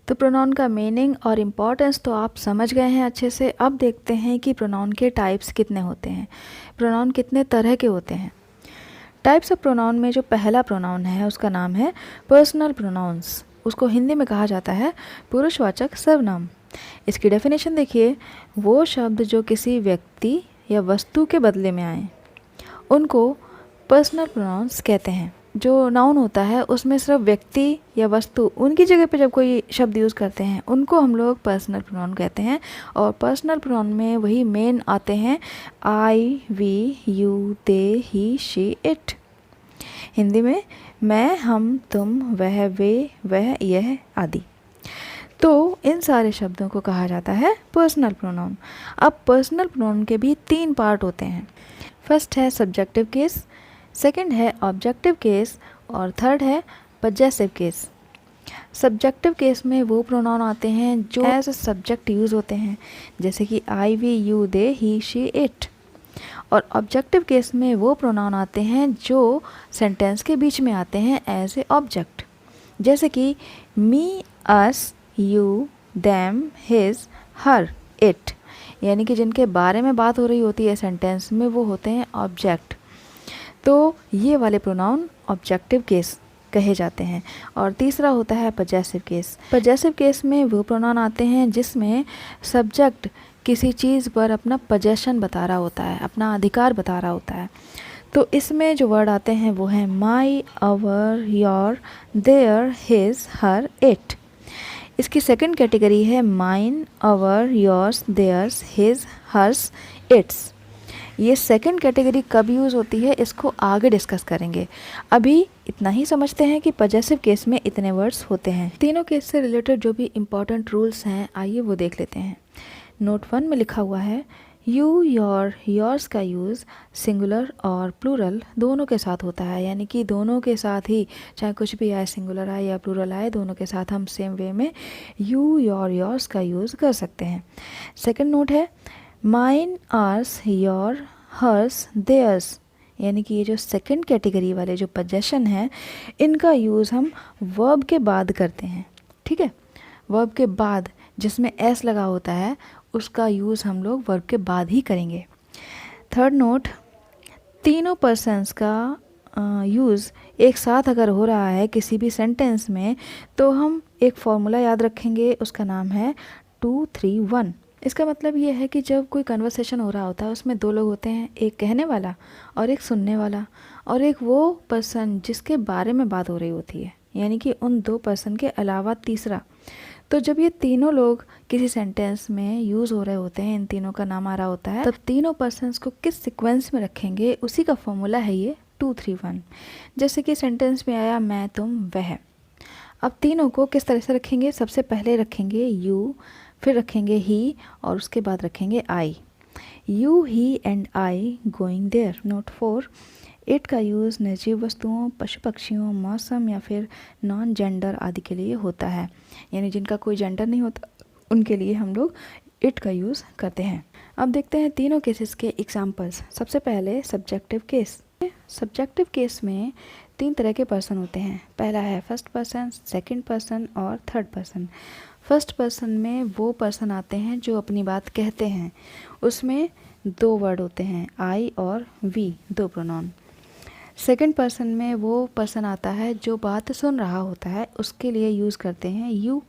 तो प्रोनाउन का मीनिंग और इम्पोर्टेंस तो आप समझ गए हैं अच्छे से। अब देखते हैं कि प्रोनाउन के टाइप्स कितने होते हैं, प्रोनाउन कितने तरह के होते हैं। टाइप्स ऑफ प्रोनाउन में जो पहला प्रोनाउन है उसका नाम है पर्सनल प्रोनाउंस। उसको हिंदी में कहा जाता है पुरुषवाचक सर्वनाम। इसकी डेफिनेशन देखिए, वो शब्द जो किसी व्यक्ति या वस्तु के बदले में आए उनको पर्सनल प्रोनाउंस कहते हैं। जो नाउन होता है उसमें सिर्फ व्यक्ति या वस्तु उनकी जगह पे जब कोई शब्द यूज़ करते हैं उनको हम लोग पर्सनल प्रोनाउन कहते हैं। और पर्सनल प्रोनाउन में वही मेन आते हैं I, we, you, they, he, she, it. Hindi में मैं, हम, तुम, वह, वे, वह, यह आदि। तो इन सारे शब्दों को कहा जाता है पर्सनल प्रोनाउन। अब पर्सनल प्रोनाउन के भी 3 पार्ट होते हैं। फर्स्ट है सब्जेक्टिव केस, सेकंड है ऑब्जेक्टिव केस और थर्ड है पजेसिव केस। सब्जेक्टिव केस में वो प्रोनाउन आते हैं जो एज अ सब्जेक्ट यूज़ होते हैं, जैसे कि I, we, you, they, he, she, it. और ऑब्जेक्टिव केस में वो प्रोनाउन आते हैं जो सेंटेंस के बीच में आते हैं एज ए ऑब्जेक्ट, जैसे कि me, us, you, them, his, her, it. यानी कि जिनके बारे में बात हो रही होती है सेंटेंस में वो होते हैं ऑब्जेक्ट। तो ये वाले प्रोनाउन ऑब्जेक्टिव केस कहे जाते हैं। और तीसरा होता है पजेसिव केस। पजेसिव केस में वो प्रोनाउन आते हैं जिसमें सब्जेक्ट किसी चीज़ पर अपना पजेशन बता रहा होता है, अपना अधिकार बता रहा होता है। तो इसमें जो वर्ड आते हैं वो हैं my, our, your, their, his, her, it. इसकी सेकंड कैटेगरी है mine, our, yours, theirs, his, hers, its. ये सेकंड कैटेगरी कब यूज़ होती है इसको आगे डिस्कस करेंगे। अभी इतना ही समझते हैं कि पजेसिव केस में इतने वर्ड्स होते हैं। तीनों केस से रिलेटेड जो भी इम्पोर्टेंट रूल्स हैं आइए वो देख लेते हैं। नोट 1 में लिखा हुआ है यू, योर, योर्स का यूज़ सिंगुलर और प्लूरल दोनों के साथ होता है। यानी कि दोनों के साथ ही चाहे कुछ भी आए, सिंगुलर आए या प्लूरल आए, दोनों के साथ हम सेम वे में यू, योर, योर्स का यूज़ कर सकते हैं। सेकंड नोट है mine, ours, your, hers, theirs. यानी कि ये जो सेकंड कैटेगरी वाले जो पजेशन हैं इनका यूज़ हम वर्ब के बाद करते हैं। ठीक है, वर्ब के बाद जिसमें एस लगा होता है उसका यूज़ हम लोग वर्ब के बाद ही करेंगे। थर्ड नोट, तीनों पर्सन्स का यूज़ एक साथ अगर हो रहा है किसी भी सेंटेंस में तो हम एक फॉर्मूला याद रखेंगे, उसका नाम है 2, 3, 1। इसका मतलब ये है कि जब कोई कन्वर्सेशन हो रहा होता है उसमें 2 लोग होते हैं, एक कहने वाला और एक सुनने वाला, और एक वो पर्सन जिसके बारे में बात हो रही होती है, यानी कि उन 2 पर्सन के अलावा तीसरा। तो जब ये तीनों लोग किसी सेंटेंस में यूज़ हो रहे होते हैं, इन तीनों का नाम आ रहा होता है, तब तीनों पर्सन्स को किस सीक्वेंस में रखेंगे उसी का फॉर्मूला है ये 2, 3, 1। जैसे कि सेंटेंस में आया मैं, तुम, वह। अब तीनों को किस तरह से रखेंगे, सबसे पहले रखेंगे यू, फिर रखेंगे ही और उसके बाद रखेंगे I. You, he and I going there. Note 4, it का यूज़ निर्जीव वस्तुओं, पशु पक्षियों, मौसम या फिर नॉन जेंडर आदि के लिए होता है। यानी जिनका कोई जेंडर नहीं होता उनके लिए हम लोग इट का यूज़ करते हैं। अब देखते हैं तीनों केसेस के एग्जाम्पल्स। सबसे पहले सब्जेक्टिव केस। सब्जेक्टिव केस में 3 तरह के पर्सन होते हैं। पहला है फर्स्ट पर्सन, सेकंड पर्सन और थर्ड पर्सन। फर्स्ट पर्सन में वो पर्सन आते हैं जो अपनी बात कहते हैं, उसमें 2 वर्ड होते हैं आई और वी, 2 प्रोनाउन। सेकंड पर्सन में वो पर्सन आता है जो बात सुन रहा होता है, उसके लिए यूज़ करते हैं यू।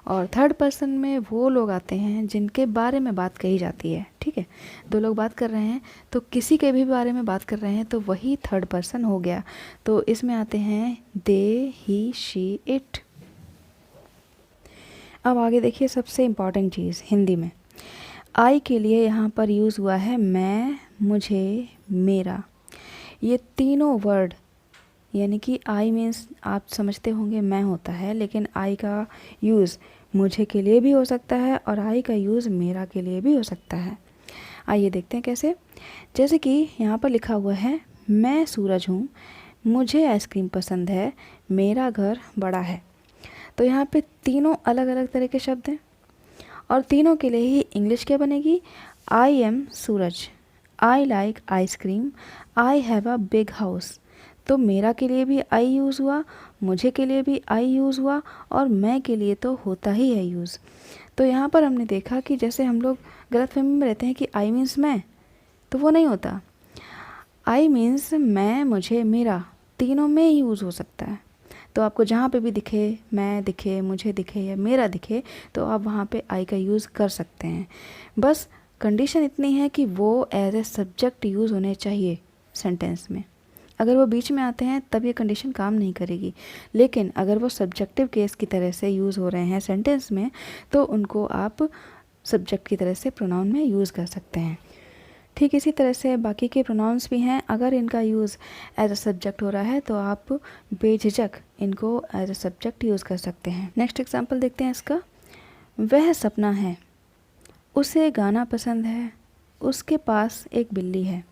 और थर्ड पर्सन में वो लोग आते हैं जिनके बारे में बात कही जाती है। ठीक है, 2 लोग बात कर रहे हैं तो किसी के भी बारे में बात कर रहे हैं तो वही थर्ड पर्सन हो गया। तो इसमें आते हैं दे, ही, शी, इट। अब आगे देखिए सबसे इम्पॉर्टेंट चीज़ हिंदी में आई के लिए यहाँ पर यूज़ हुआ है मैं, मुझे, मेरा। ये तीनों वर्ड, यानी कि आई मीन्स आप समझते होंगे मैं होता है, लेकिन आई का यूज़ मुझे के लिए भी हो सकता है और आई का यूज़ मेरा के लिए भी हो सकता है। आइए देखते हैं कैसे। जैसे कि यहाँ पर लिखा हुआ है मैं सूरज हूँ, मुझे आइसक्रीम पसंद है, मेरा घर बड़ा है। तो यहाँ पे तीनों अलग अलग तरह के शब्द हैं और तीनों के लिए ही इंग्लिश क्या बनेगी, I am Suraj, I like ice cream, I have a big house. तो मेरा के लिए भी आई यूज़ हुआ, मुझे के लिए भी आई यूज़ हुआ, और मैं के लिए तो होता ही है यूज़। तो यहाँ पर हमने देखा कि जैसे हम लोग गलतफहमी में रहते हैं कि आई मीन्स मैं, तो वो नहीं होता। आई मीन्स मैं, मुझे, मेरा, तीनों में यूज़ हो सकता है। तो आपको जहाँ पे भी दिखे, मैं दिखे, मुझे दिखे या मेरा दिखे, तो आप वहाँ पे आई का यूज़ कर सकते हैं। बस कंडीशन इतनी है कि वो एज ए सब्जेक्ट यूज़ होने चाहिए सेंटेंस में। अगर वो बीच में आते हैं तब ये कंडीशन काम नहीं करेगी, लेकिन अगर वो सब्जेक्टिव केस की तरह से यूज़ हो रहे हैं सेंटेंस में, तो उनको आप सब्जेक्ट की तरह से प्रोनाउन में यूज़ कर सकते हैं। ठीक इसी तरह से बाकी के प्रोनाउंस भी हैं। अगर इनका यूज़ एज अ सब्जेक्ट हो रहा है तो आप बेझिझक इनको एज अ सब्जेक्ट यूज़ कर सकते हैं। नेक्स्ट एग्जांपल देखते हैं इसका। वह सपना है, उसे गाना पसंद है, उसके पास एक बिल्ली है।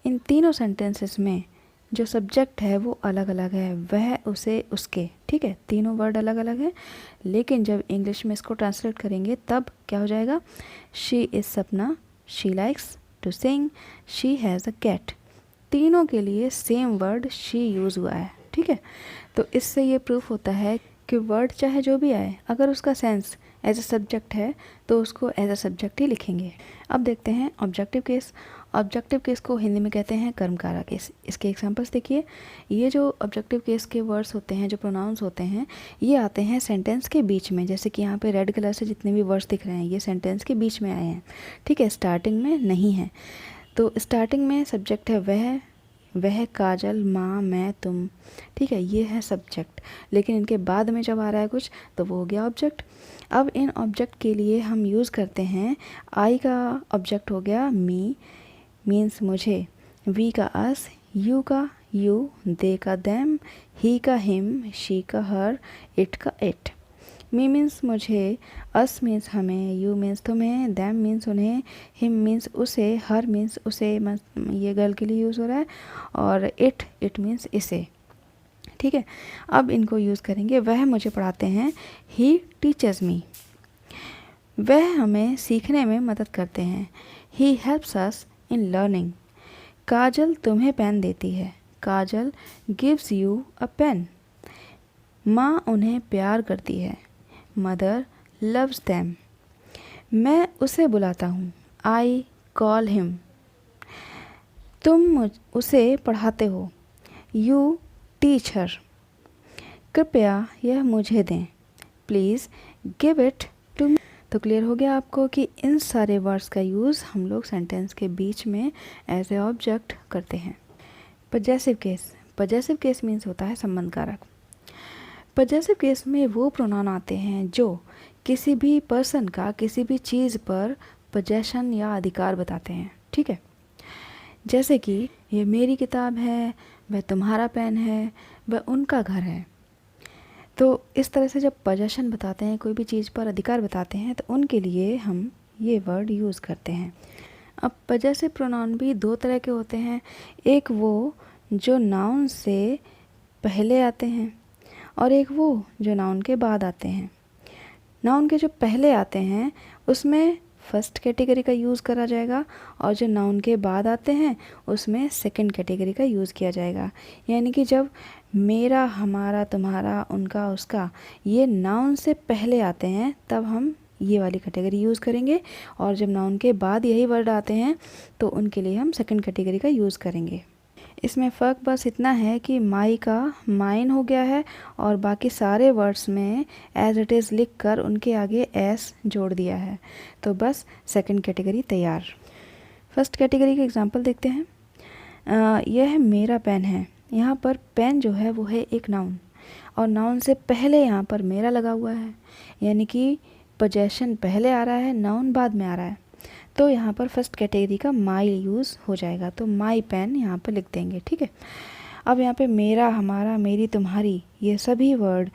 इन तीनों सेंटेंसेस में जो सब्जेक्ट है वो अलग अलग है, वह, उसे, उसके। ठीक है, तीनों वर्ड अलग अलग है, लेकिन जब इंग्लिश में इसको ट्रांसलेट करेंगे तब क्या हो जाएगा? She is Sapna, she likes to sing, she has a cat. तीनों के लिए सेम वर्ड शी यूज़ हुआ है। ठीक है, तो इससे ये प्रूफ होता है कि वर्ड चाहे जो भी आए, अगर उसका सेंस एज अ सब्जेक्ट है तो उसको एज अ सब्जेक्ट ही लिखेंगे। अब देखते हैं ऑब्जेक्टिव केस। ऑब्जेक्टिव केस को हिंदी में कहते हैं कर्मकारा केस। इसके एग्जांपल्स देखिए। ये जो ऑब्जेक्टिव केस के वर्ड्स होते हैं, जो प्रोनाउंस होते हैं, ये आते हैं सेंटेंस के बीच में। जैसे कि यहाँ पे रेड कलर से जितने भी वर्ड्स दिख रहे हैं ये सेंटेंस के बीच में आए हैं। ठीक है, स्टार्टिंग में नहीं है। तो स्टार्टिंग में सब्जेक्ट है वह, काजल, माँ, मैं, तुम। ठीक है, ये है सब्जेक्ट, लेकिन इनके बाद में जब आ रहा है कुछ तो वो हो गया ऑब्जेक्ट। अब इन ऑब्जेक्ट के लिए हम यूज़ करते हैं, आई का ऑब्जेक्ट हो गया मी, मीन्स मुझे, वी का अस, यू का यू, दे का देम, ही का हिम, शी का हर, इट का इट। मी मीन्स मुझे, अस मीन्स हमें, यू मीन्स तुम्हें, दैम मीन्स उन्हें, हिम मीन्स उसे, हर मीन्स उसे, ये गर्ल के लिए यूज़ हो रहा है, और इट मीन्स इसे। ठीक है, अब इनको यूज़ करेंगे। वह मुझे पढ़ाते हैं, ही टीचर्स मी। वह हमें सीखने में मदद करते हैं, he helps us in learning. काजल तुम्हें पेन देती है, काजल गिव्स यू अ पेन। माँ उन्हें प्यार करती है, मदर लव्स देम। मैं उसे बुलाता हूँ, आई कॉल हिम। तुम उसे पढ़ाते हो, यू टीच हर। कृपया यह मुझे दें, please give it to me. तो क्लियर हो गया आपको कि इन सारे वर्ड्स का यूज़ हम लोग सेंटेंस के बीच में एज ए ऑब्जेक्ट करते हैं। Possessive case. Possessive case means होता है संबंध कारक। पजेसिव केस में वो प्रोनाउन आते हैं जो किसी भी पर्सन का किसी भी चीज़ पर पजेशन या अधिकार बताते हैं। ठीक है, जैसे कि ये मेरी किताब है, वह तुम्हारा पेन है, वह उनका घर है। तो इस तरह से जब पजेशन बताते हैं, कोई भी चीज़ पर अधिकार बताते हैं, तो उनके लिए हम ये वर्ड यूज़ करते हैं। अब पजेसिव प्रोनाउन भी दो तरह के होते हैं। एक वो जो नाउन से पहले आते हैं, और एक वो जो नाउन के बाद आते हैं। नाउन के जो पहले आते हैं उसमें फर्स्ट कैटेगरी का यूज़ करा जाएगा, और जो नाउन के बाद आते हैं उसमें सेकंड कैटेगरी का यूज़ किया जाएगा। यानी कि जब मेरा, हमारा, तुम्हारा, उनका, उसका ये नाउन से पहले आते हैं तब हम ये वाली कैटेगरी यूज़ करेंगे, और जब नाउन के बाद यही वर्ड आते हैं तो उनके लिए हम सेकंड कैटेगरी का यूज़ करेंगे। इसमें फ़र्क बस इतना है कि माई का माइन हो गया है, और बाकी सारे वर्ड्स में एज इट इज़ लिख कर उनके आगे एस जोड़ दिया है। तो बस सेकंड कैटेगरी तैयार। फर्स्ट कैटेगरी के एग्जांपल देखते हैं। यह मेरा पेन है। यहाँ पर पेन जो है वो है एक नाउन, और नाउन से पहले यहाँ पर मेरा लगा हुआ है, यानी कि पोजेशन पहले आ रहा है, नाउन बाद में आ रहा है। तो यहाँ पर फर्स्ट कैटेगरी का माई यूज़ हो जाएगा, तो माई पेन यहाँ पर लिख देंगे। ठीक है, अब यहाँ पे मेरा, हमारा, मेरी, तुम्हारी, ये सभी वर्ड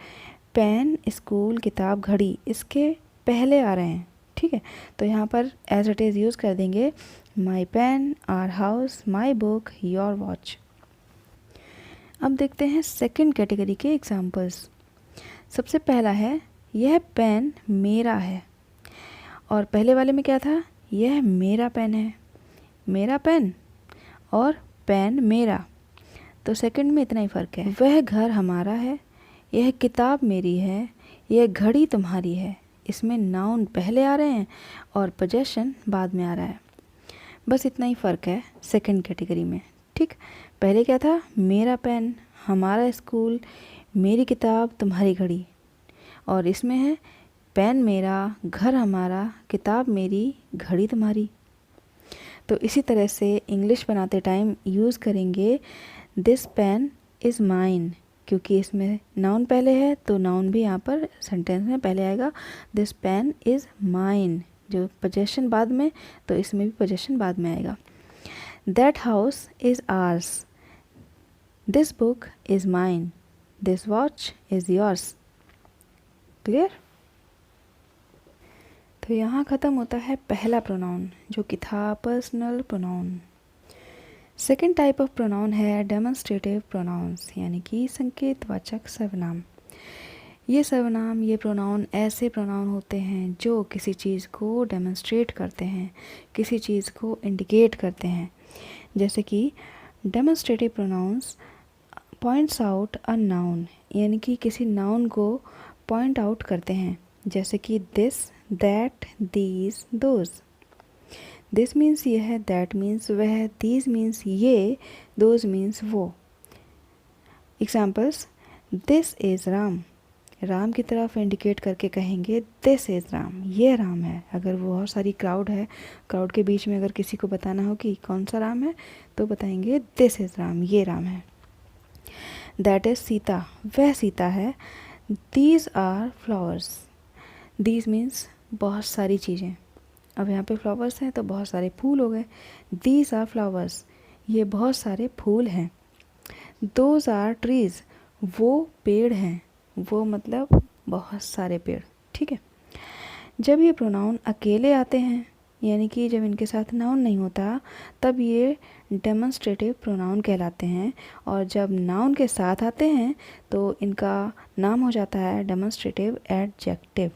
पेन, स्कूल, किताब, घड़ी इसके पहले आ रहे हैं। ठीक है, तो यहाँ पर एज इट इज़ यूज़ कर देंगे my pen, our house, my book, your watch. अब देखते हैं सेकंड कैटेगरी के एग्जाम्पल्स। सबसे पहला है, यह पेन मेरा है, और पहले वाले में क्या था? यह मेरा पेन है, मेरा पेन, और पेन मेरा। तो सेकंड में इतना ही फ़र्क है। वह घर हमारा है, यह किताब मेरी है, यह घड़ी तुम्हारी है। इसमें नाउन पहले आ रहे हैं और पोजेशन बाद में आ रहा है। बस इतना ही फ़र्क है सेकंड कैटेगरी में। ठीक, पहले क्या था, मेरा पेन, हमारा स्कूल, मेरी किताब, तुम्हारी घड़ी, और इसमें है पेन मेरा, घर हमारा, किताब मेरी, घड़ी तुम्हारी। तो इसी तरह से इंग्लिश बनाते टाइम यूज़ करेंगे दिस पेन इज़ माइन, क्योंकि इसमें नाउन पहले है तो नाउन भी यहाँ पर सेंटेंस में पहले आएगा। दिस पेन इज़ माइन, जो पोजेशन बाद में, तो इसमें भी पोजेशन बाद में आएगा। That house is ours, this book is mine, this watch is yours. Clear? तो यहाँ ख़त्म होता है पहला प्रोनाउन जो कि था personal pronoun. Second type of pronoun है डेमोन्स्ट्रेटिव प्रोनाउंस, यानी कि संकेतवाचक सर्वनाम। ये सर्वनाम, ये प्रोनाउन ऐसे प्रोनाउन होते हैं जो किसी चीज़ को डेमोन्स्ट्रेट करते हैं, किसी चीज़ को इंडिकेट करते हैं। जैसे कि demonstrative pronouns points out a noun, यानी कि किसी नाउन को पॉइंट आउट करते हैं। जैसे कि this, that, these, those. This means ये है, दैट मीन्स वह, दीज मीन्स ये, दोज मीन्स वो। Examples, this is Ram, Ram की तरफ इंडिकेट करके कहेंगे दिस इज़ राम, ये राम है। अगर बहुत सारी क्राउड है, क्राउड के बीच में अगर किसी को बताना हो कि कौन सा राम है, तो बताएंगे दिस इज़ राम, ये राम है। दैट इज़ सीता, वह सीता है। These are flowers, these means बहुत सारी चीज़ें। अब यहाँ पे फ्लावर्स हैं तो बहुत सारे फूल हो गए। दीज आर फ्लावर्स, ये बहुत सारे फूल हैं। दोज आर ट्रीज़, वो पेड़ हैं, वो मतलब बहुत सारे पेड़। ठीक है, जब ये प्रोनाउन अकेले आते हैं, यानी कि जब इनके साथ नाउन नहीं होता, तब ये डेमोन्स्ट्रेटिव प्रोनाउन कहलाते हैं। और जब नाउन के साथ आते हैं तो इनका नाम हो जाता है demonstrative adjective.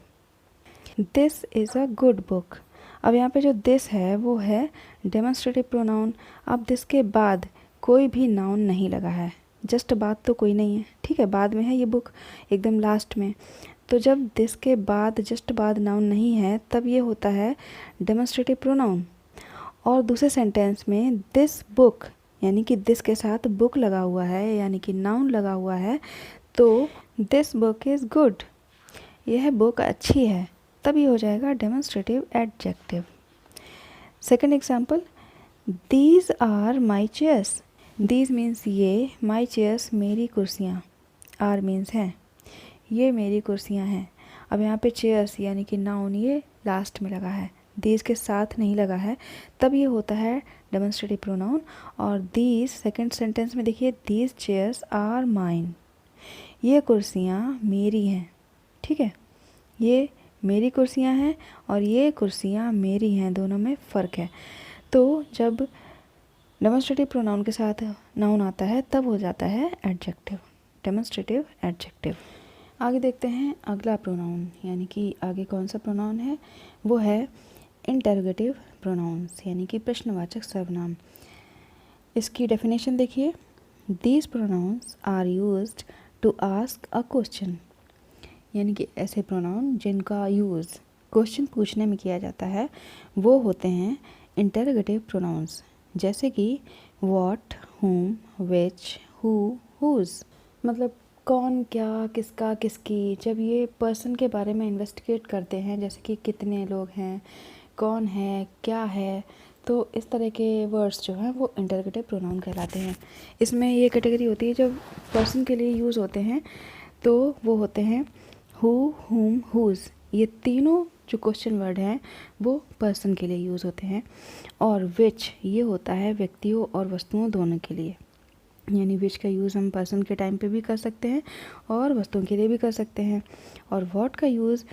This is a good book, अब यहाँ पे जो दिस है वो है डेमोन्स्ट्रेटिव प्रोनाउन। अब दिस के बाद कोई भी नाउन नहीं लगा है, जस्ट बाद तो कोई नहीं है। ठीक है, बाद में है ये बुक, एकदम लास्ट में। तो जब दिस के बाद जस्ट बाद नाउन नहीं है, तब ये होता है डेमोन्स्ट्रेटिव प्रोनाउन। और दूसरे सेंटेंस में दिस बुक, यानी कि दिस के साथ बुक लगा हुआ है, यानी कि नाउन लगा हुआ है, तो दिस बुक इज़ गुड, यह बुक अच्छी है, तब ये हो जाएगा demonstrative adjective. Second example, these are my chairs, these means ये, माई चेयर्स मेरी कुर्सियाँ, आर मीन्स हैं, ये मेरी कुर्सियाँ हैं। अब यहाँ पे चेयर्स यानी कि नाउन ये लास्ट में लगा है, दीज के साथ नहीं लगा है, तब ये होता है डेमोन्स्ट्रेटिव प्रोनाउन। और दीज सेकंड सेंटेंस में देखिए, दीज चेयर्स आर माइन, ये कुर्सियाँ मेरी हैं। ठीक है, ये मेरी कुर्सियाँ हैं और ये कुर्सियाँ मेरी हैं, दोनों में फ़र्क है। तो जब डेमोन्स्ट्रेटिव प्रोनाउन के साथ नाउन आता है तब हो जाता है एडजेक्टिव, डेमोन्स्ट्रेटिव एडजेक्टिव। आगे देखते हैं अगला प्रोनाउन, यानी कि आगे कौन सा प्रोनाउन है, वो है इंटरोगेटिव प्रोनाउंस, यानी कि प्रश्नवाचक सर्वनाम। इसकी डेफिनेशन देखिए, these pronouns are used to ask a question, यानी कि ऐसे प्रोनाउन जिनका यूज़ क्वेश्चन पूछने में किया जाता है वो होते हैं इंटरोगेटिव प्रोनाउंस। जैसे कि what, whom, which, who, whose, मतलब कौन, क्या, किसका, किसकी। जब ये पर्सन के बारे में इन्वेस्टिगेट करते हैं, जैसे कि कितने लोग हैं, कौन है, क्या है, तो इस तरह के वर्ड्स जो हैं वो इंटरोगेटिव प्रोनाउन कहलाते हैं। इसमें ये कैटेगरी होती है जब पर्सन के लिए यूज़ होते हैं, तो वो होते हैं हु, whom, whose। ये तीनों जो क्वेश्चन वर्ड हैं वो पर्सन के लिए यूज़ होते हैं। और विच ये होता है व्यक्तियों और वस्तुओं दोनों के लिए, यानी विच का यूज़ हम पर्सन के टाइम पे भी कर सकते हैं और वस्तुओं के लिए भी कर सकते हैं। और व्हाट का यूज़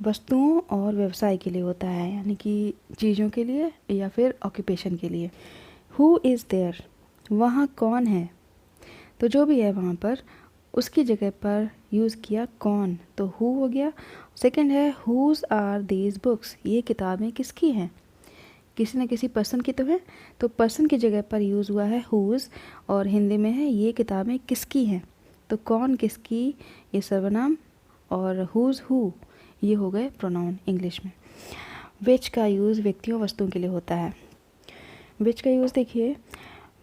वस्तुओं और व्यवसाय के लिए होता है, यानी कि चीज़ों के लिए या फिर ऑक्यूपेशन के लिए। हु इज़ देयर, वहाँ कौन है, तो जो भी है वहाँ पर उसकी जगह पर यूज़ किया कौन, तो हु हो गया। सेकंड है हुज आर दीज बुक्स, ये किताबें किसकी हैं, किसी न किसी पर्सन की तो है, तो पर्सन की जगह पर यूज़ हुआ है हुज़, और हिंदी में है ये किताबें किसकी हैं, तो कौन किसकी ये सर्वनाम, और हुज़ हु ये हो गए प्रोनाउन इंग्लिश में। विच का यूज़ व्यक्तियों वस्तुओं के लिए होता है। विच का यूज़ देखिए,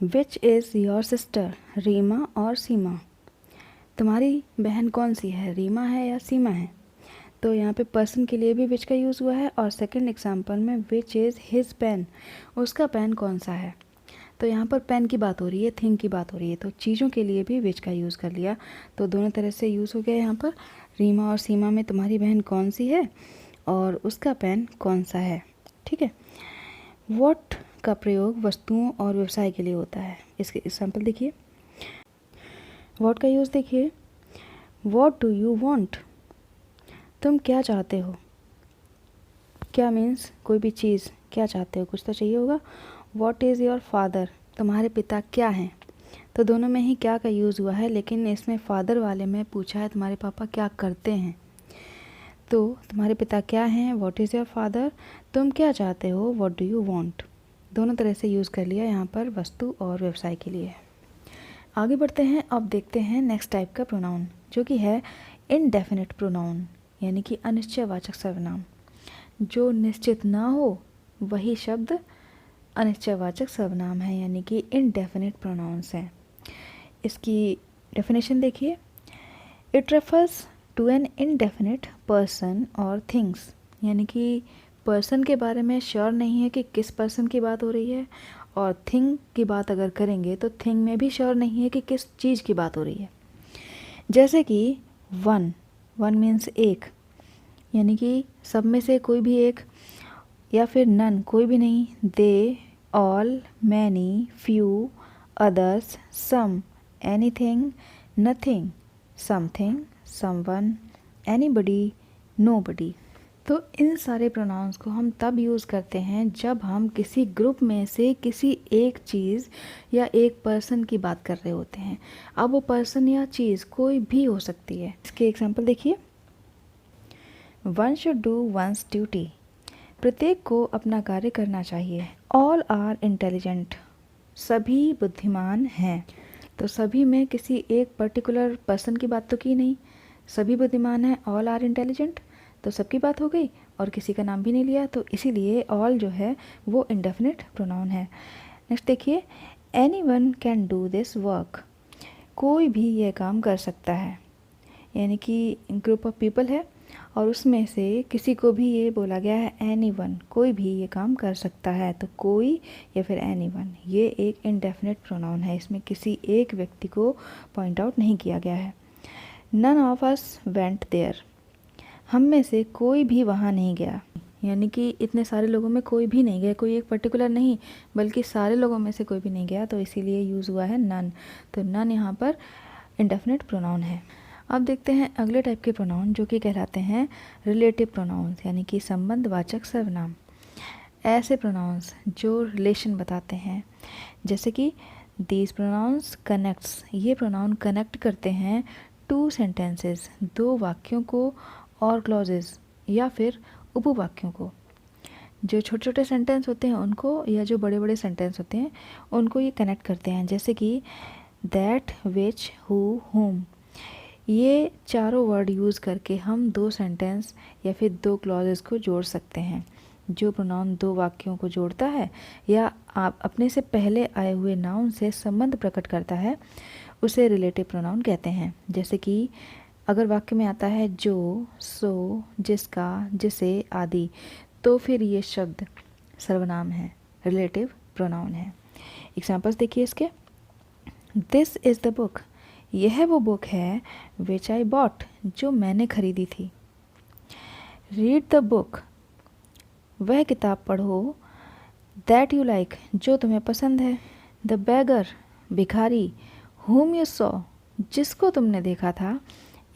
which is your sister, Reema और सीमा। तुम्हारी बहन कौन सी है, रीमा है या सीमा है। तो यहाँ पे पर्सन के लिए भी विच का यूज़ हुआ है, और सेकंड एग्जांपल में विच इज़ हिज पेन, उसका पेन कौन सा है। तो यहाँ पर पेन की बात हो रही है, थिंग की बात हो रही है, तो चीज़ों के लिए भी विच का यूज़ कर लिया। तो दोनों तरह से यूज़ हो गया यहाँ पर। रीमा और सीमा में तुम्हारी बहन कौन सी है और उसका पेन कौन सा है। ठीक है। वॉट का प्रयोग वस्तुओं और व्यवसाय के लिए होता है। इसके एग्जाम्पल देखिए। वॉट का यूज़ देखिए, वॉट डू यू वॉन्ट, तुम क्या चाहते हो। क्या मीन्स कोई भी चीज़, क्या चाहते हो, कुछ तो चाहिए होगा। वॉट इज़ योर फादर, तुम्हारे पिता क्या हैं। तो दोनों में ही क्या का यूज़ हुआ है, लेकिन इसमें फादर वाले में पूछा है तुम्हारे पापा क्या करते हैं। तो तुम्हारे पिता क्या हैं, व्हाट इज़ योर फादर, तुम क्या चाहते हो, व्हाट डू यू वांट। दोनों तरह से यूज़ कर लिया यहाँ पर वस्तु और व्यवसाय के लिए। आगे बढ़ते हैं, अब देखते हैं नेक्स्ट टाइप का प्रोनाउन, जो कि है इनडेफिनिट प्रोनाउन, यानी कि अनिश्चयवाचक सर्वनाम। जो निश्चित ना हो वही शब्द अनिश्चयवाचक सर्वनाम है, यानी कि इनडेफिनिट प्रोनाउंस हैं। इसकी डेफिनेशन देखिए, it refers to an indefinite person और थिंग्स, यानी कि पर्सन के बारे में श्योर नहीं है कि किस पर्सन की बात हो रही है, और थिंग की बात अगर करेंगे तो थिंग में भी श्योर नहीं है कि किस चीज़ की बात हो रही है। जैसे कि वन मीन्स एक, यानी कि सब में से कोई भी एक, या फिर नन कोई भी नहीं, they, all, many, few, others, some, anything, nothing, something, someone, anybody, nobody. तो इन सारे प्रोनाउंस को हम तब यूज़ करते हैं जब हम किसी ग्रुप में से किसी एक चीज़ या एक पर्सन की बात कर रहे होते हैं। अब वो पर्सन या चीज़ कोई भी हो सकती है। इसके एग्जांपल देखिए, one should do once duty, प्रत्येक को अपना कार्य करना चाहिए। ऑल आर इंटेलिजेंट, सभी बुद्धिमान हैं। तो सभी में किसी एक पर्टिकुलर पर्सन की बात तो की नहीं, सभी बुद्धिमान हैं, ऑल आर इंटेलिजेंट, तो सबकी बात हो गई और किसी का नाम भी नहीं लिया, तो इसीलिए ऑल जो है वो इंडेफिनिट प्रोनाउन है। नेक्स्ट देखिए, any one can do this work, कोई भी यह काम कर सकता है, यानी कि ग्रुप ऑफ पीपल है और उसमें से किसी को भी ये बोला गया है एनी वन, कोई भी ये काम कर सकता है, तो कोई या फिर एनी वन ये एक इनडेफिनिट प्रोनाउन है, इसमें किसी एक व्यक्ति को पॉइंट आउट नहीं किया गया है। None of us went there, हम में से कोई भी वहाँ नहीं गया, यानी कि इतने सारे लोगों में कोई भी नहीं गया, कोई एक पर्टिकुलर नहीं बल्कि सारे लोगों में से कोई भी नहीं गया, तो इसीलिए यूज़ हुआ है नन। तो नन यहाँ पर इंडेफिनिट प्रोनाउन है। अब देखते हैं अगले टाइप के प्रोनाउन, जो कि कहलाते हैं रिलेटिव प्रोनाउंस, यानी कि संबंधवाचक सर्वनाम। ऐसे प्रोनाउंस जो रिलेशन बताते हैं, जैसे कि दीज प्रोनाउंस कनेक्ट्स, ये प्रोनाउन कनेक्ट करते हैं टू सेंटेंसेस, दो वाक्यों को, और क्लॉजेज या फिर उपवाक्यों को। जो छोटे छोटे सेंटेंस होते हैं उनको, या जो बड़े बड़े सेंटेंस होते हैं उनको ये कनेक्ट करते हैं, जैसे कि दैट, विच, हु, होम। ये चारों वर्ड यूज़ करके हम दो सेंटेंस या फिर दो क्लॉजेस को जोड़ सकते हैं। जो प्रोनाउन दो वाक्यों को जोड़ता है या आप अपने से पहले आए हुए नाउन से संबंध प्रकट करता है, उसे रिलेटिव प्रोनाउन कहते हैं। जैसे कि अगर वाक्य में आता है जो, सो, जिसका, जिसे आदि, तो फिर ये शब्द सर्वनाम है, रिलेटिव प्रोनाउन है। एग्जाम्पल्स देखिए इसके, दिस इज़ द बुक, यह वो बुक है, विच आई बॉट, जो मैंने खरीदी थी। रीड द बुक, वह किताब पढ़ो, दैट यू लाइक, जो तुम्हें पसंद है। द बेगर, भिखारी, whom you saw, जिसको तुमने देखा था,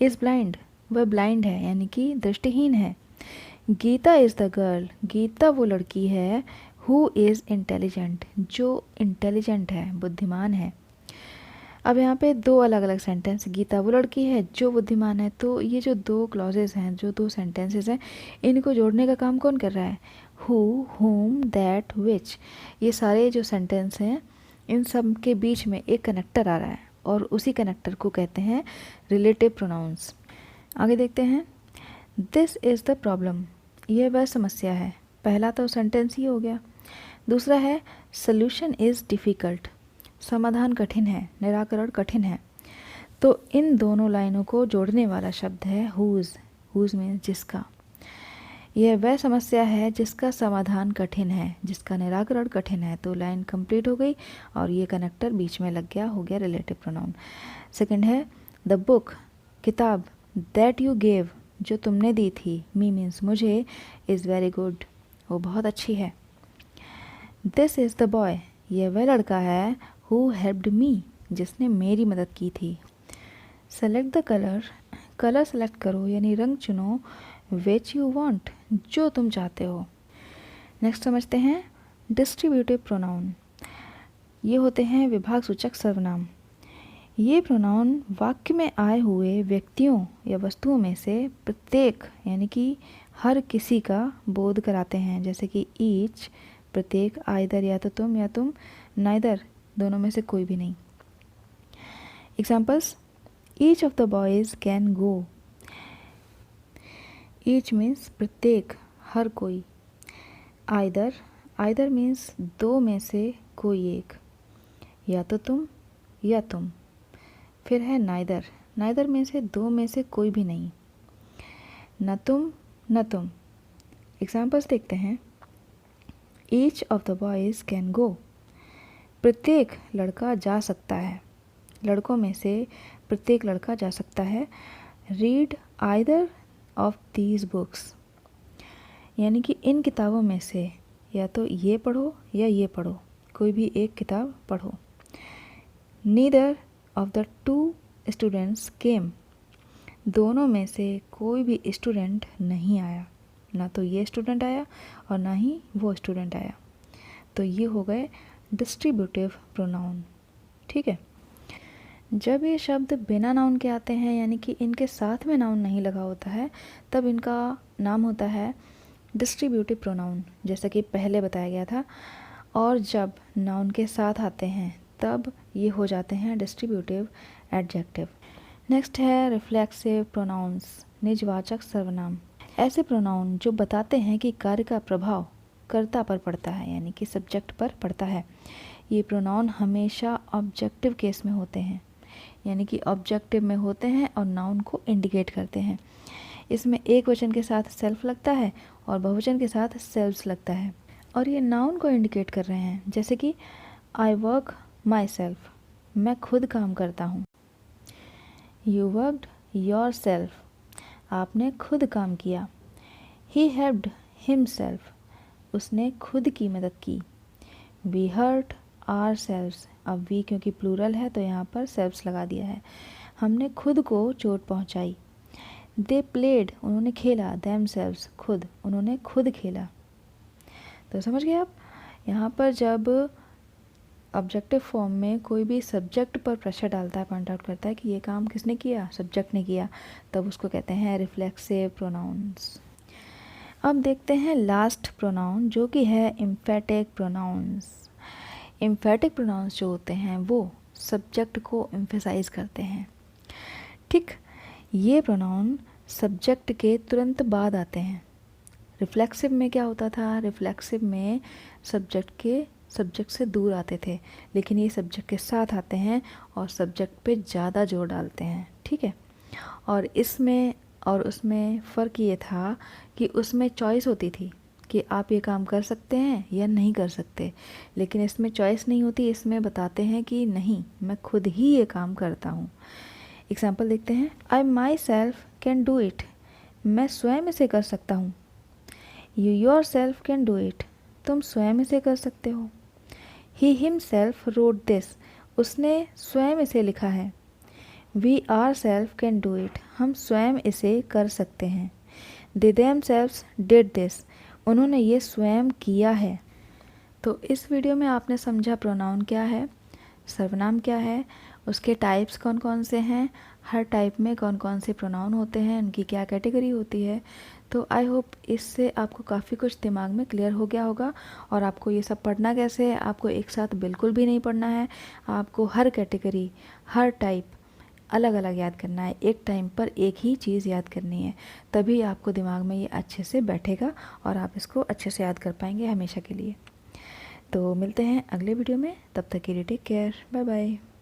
इज़ ब्लाइंड, वह ब्लाइंड है यानी कि दृष्टिहीन है। Geeta is the girl, Geeta वो लड़की है, हु इज़ इंटेलिजेंट, जो इंटेलिजेंट है, बुद्धिमान है। अब यहाँ पे दो अलग अलग सेंटेंस, गीता वो लड़की है जो बुद्धिमान है, तो ये जो दो क्लॉजेस हैं, जो दो सेंटेंसेस हैं, इनको जोड़ने का काम कौन कर रहा है, हु, whom, that, which, ये सारे जो सेंटेंस हैं इन सब के बीच में एक कनेक्टर आ रहा है और उसी कनेक्टर को कहते हैं रिलेटिव प्रोनाउंस। आगे देखते हैं, दिस इज़ द प्रॉब्लम, यह वह समस्या है। पहला तो सेंटेंस ही हो गया। दूसरा है सल्यूशन इज़ डिफ़िकल्ट, समाधान कठिन है, निराकरण कठिन है। तो इन दोनों लाइनों को जोड़ने वाला शब्द है हुज़। हुज़ में जिसका। यह वह समस्या है जिसका समाधान कठिन है, जिसका निराकरण कठिन है। तो लाइन कंप्लीट हो गई और ये कनेक्टर बीच में लग गया, हो गया रिलेटिव प्रोनाउन। सेकंड है द बुक, किताब, दैट यू गेव, जो तुमने दी थी, मी मीन्स मुझे, इज़ वेरी गुड, वो बहुत अच्छी है। दिस इज़ द बॉय, यह वह लड़का है, हु हेल्प्ड मी, जिसने मेरी मदद की थी। Select the colour, colour select करो यानी रंग चुनो, विच यू वॉन्ट, जो तुम चाहते हो। नेक्स्ट समझते हैं डिस्ट्रीब्यूटिव प्रोनाउन। ये होते हैं विभाग सूचक सर्वनाम। ये प्रोनाउन वाक्य में आए हुए व्यक्तियों या वस्तुओं में से प्रत्येक यानी कि हर किसी का बोध कराते हैं, जैसे कि ईच प्रत्येक, आइदर या तो तुम या तुम, नाइदर दोनों में से कोई भी नहीं। Examples, each of the boys can go, each means प्रत्येक, हर कोई। आइदर, आइदर मीन्स दो में से कोई एक, या तो तुम या तुम। फिर है नाइदर, नाइदर में से दो में से कोई भी नहीं, न तुम न तुम। एग्जाम्पल्स देखते हैं, each of the boys can go, प्रत्येक लड़का जा सकता है, लड़कों में से प्रत्येक लड़का जा सकता है। Read either of these books, यानी कि इन किताबों में से या तो ये पढ़ो या ये पढ़ो, कोई भी एक किताब पढ़ो। Neither of the two students came, दोनों में से कोई भी स्टूडेंट नहीं आया, ना तो ये स्टूडेंट आया और ना ही वो स्टूडेंट आया। तो ये हो गए डिस्ट्रीब्यूटिव प्रोनाउन। ठीक है, जब ये शब्द बिना नाउन के आते हैं यानी कि इनके साथ में नाउन नहीं लगा होता है, तब इनका नाम होता है डिस्ट्रीब्यूटिव प्रोनाउन, जैसा कि पहले बताया गया था। और जब नाउन के साथ आते हैं तब ये हो जाते हैं डिस्ट्रीब्यूटिव एडजेक्टिव। नेक्स्ट है रिफ्लेक्सिव प्रोनाउंस, निजवाचक सर्वनाम। ऐसे प्रोनाउन जो बताते हैं कि कार्य का प्रभाव कर्ता पर पड़ता है, यानी कि सब्जेक्ट पर पड़ता है। ये प्रोनाउन हमेशा ऑब्जेक्टिव केस में होते हैं, यानी कि ऑब्जेक्टिव में होते हैं और नाउन को इंडिकेट करते हैं। इसमें एक वचन के साथ सेल्फ लगता है और बहुवचन के साथ सेल्व्स लगता है, और ये नाउन को इंडिकेट कर रहे हैं, जैसे कि आई वर्क माई सेल्फ, मैं खुद काम करता हूँ। यू वर्कड योर सेल्फ, आपने खुद काम किया। ही हेल्प्ड हिमसेल्फ, उसने खुद की मदद की। वी हर्ट आवर सेल्व्स, अब वी क्योंकि प्लूरल है तो यहाँ पर सेल्व्स लगा दिया है, हमने खुद को चोट पहुँचाई। दे प्लेड, उन्होंने खेला। देम सेल्व्स, खुद, उन्होंने खुद खेला। तो समझ गए आप, यहाँ पर जब ऑब्जेक्टिव फॉर्म में कोई भी सब्जेक्ट पर प्रेशर डालता है, पॉइंट आउट करता है कि ये काम किसने किया, सब्जेक्ट ने किया, तब उसको कहते हैं रिफ्लेक्सिव प्रोनाउंस। अब देखते हैं लास्ट प्रोनाउन जो कि है एम्फेटिक प्रोनाउंस। एम्फेटिक प्रोनाउंस जो होते हैं वो सब्जेक्ट को एम्फेसाइज करते हैं। ठीक, ये प्रोनाउन सब्जेक्ट के तुरंत बाद आते हैं। रिफ्लेक्सिव में क्या होता था, रिफ्लेक्सिव में सब्जेक्ट से दूर आते थे, लेकिन ये सब्जेक्ट के साथ आते हैं और सब्जेक्ट पे ज़्यादा जोर डालते हैं। ठीक है, और इसमें और उसमें फ़र्क ये था कि उसमें चॉइस होती थी कि आप ये काम कर सकते हैं या नहीं कर सकते, लेकिन इसमें चॉइस नहीं होती, इसमें बताते हैं कि नहीं, मैं खुद ही ये काम करता हूँ। एग्जाम्पल देखते हैं, I myself can do it, मैं स्वयं इसे कर सकता हूँ। You yourself can do it, तुम स्वयं इसे कर सकते हो। ही हिमसेल्फ रोट दिस, उसने स्वयं इसे लिखा है। We are self can do it, हम स्वयं इसे कर सकते हैं। They themselves did this, उन्होंने ये स्वयं किया है। तो इस वीडियो में आपने समझा प्रोनाउन क्या है, सर्वनाम क्या है, उसके टाइप्स कौन कौन से हैं, हर टाइप में कौन कौन से प्रोनाउन होते हैं, उनकी क्या कैटेगरी होती है। तो आई होप इससे आपको काफ़ी कुछ दिमाग में क्लियर हो गया होगा। और आपको ये सब पढ़ना कैसे है, आपको एक साथ बिल्कुल भी नहीं पढ़ना है। आपको हर कैटेगरी, हर टाइप अलग अलग याद करना है, एक टाइम पर एक ही चीज़ याद करनी है, तभी आपको दिमाग में ये अच्छे से बैठेगा और आप इसको अच्छे से याद कर पाएंगे हमेशा के लिए। तो मिलते हैं अगले वीडियो में, तब तक के लिए टेक केयर, बाय बाय।